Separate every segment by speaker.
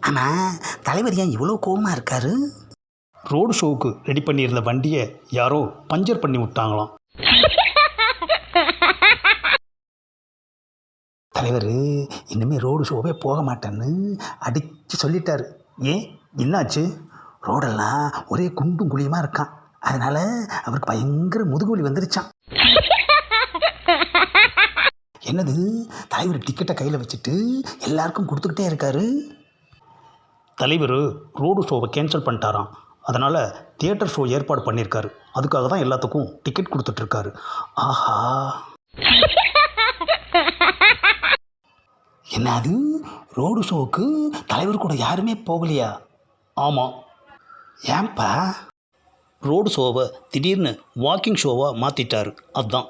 Speaker 1: ஆனால் தலைவர் ஏன் இவ்வளோ கோவமாக இருக்காரு?
Speaker 2: ரோடு ஷோவுக்கு ரெடி பண்ணியிருந்த வண்டியை யாரோ பஞ்சர் பண்ணி விட்டாங்களாம்.
Speaker 1: தலைவர் இனிமேல் ரோடு ஷோவே போக மாட்டேன்னு அடித்து சொல்லிட்டாரு. ஏன் என்னாச்சு? ரோடெல்லாம் ஒரே குண்டும் குழியுமாக இருக்கான். அதனால் அவருக்கு பயங்கர முதுகுவலி வந்துருச்சான். என்னது, தலைவர் டிக்கெட்டை கையில் வச்சுட்டு எல்லாருக்கும் கொடுத்துக்கிட்டே இருக்காரு.
Speaker 2: தலைவர் ரோடு ஷோவை கேன்சல் பண்ணிட்டாராம். அதனால் தியேட்டர் ஷோ ஏற்பாடு பண்ணியிருக்காரு. அதுக்காக தான் எல்லாத்துக்கும் டிக்கெட் கொடுத்துட்ருக்காரு.
Speaker 1: ஆஹா, என்னது, ரோடு ஷோவுக்கு தலைவர் கூட யாருமே போகலையா?
Speaker 2: ஆமாம்.
Speaker 1: ஏன்பா?
Speaker 2: ரோடு ஷோவை திடீர்னு வாக்கிங் ஷோவாக மாற்றிட்டார். அதுதான்.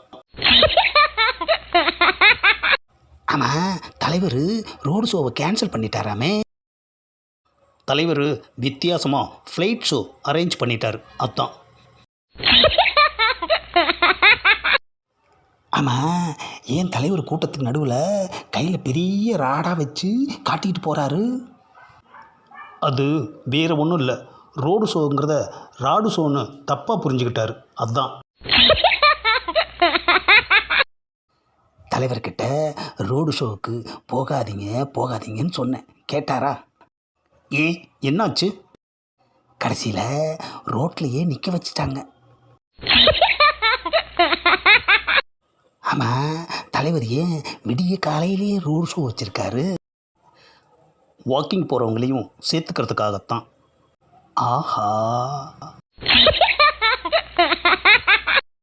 Speaker 1: ஆமாம், தலைவர் ரோடு ஷோவை கேன்சல் பண்ணிட்டாராமே.
Speaker 2: தலைவர் வித்தியாசமாக ஃப்ளைட் ஷோ அரேஞ்ச் பண்ணிட்டார். அதுதான்.
Speaker 1: ஆமாம், ஏன் தலைவர் கூட்டத்துக்கு நடுவில் கையில் பெரிய ராடாக வச்சு காட்டிக்கிட்டு போகிறாரு?
Speaker 2: அது வேறு ஒன்றும் இல்லை. ரோடு ஷோங்கிறத ராடு ஷோன்னு தப்பாக புரிஞ்சுக்கிட்டாரு. அதுதான்.
Speaker 1: தலைவர்கிட்ட ரோடு ஷோவுக்கு போகாதீங்கன்னு சொன்னேன், கேட்டாரா?
Speaker 2: ஏன் என்னாச்சு?
Speaker 1: கடைசியில் ரோட்லையே நிற்க வச்சுட்டாங்க. ஆமாம், தலைவர் ஏன் விடிய காலையிலேயே ரோடு ஷோ வச்சுருக்காரு?
Speaker 2: வாக்கிங் போகிறவங்களையும் சேர்த்துக்கிறதுக்காகத்தான்.
Speaker 1: ஆஹா.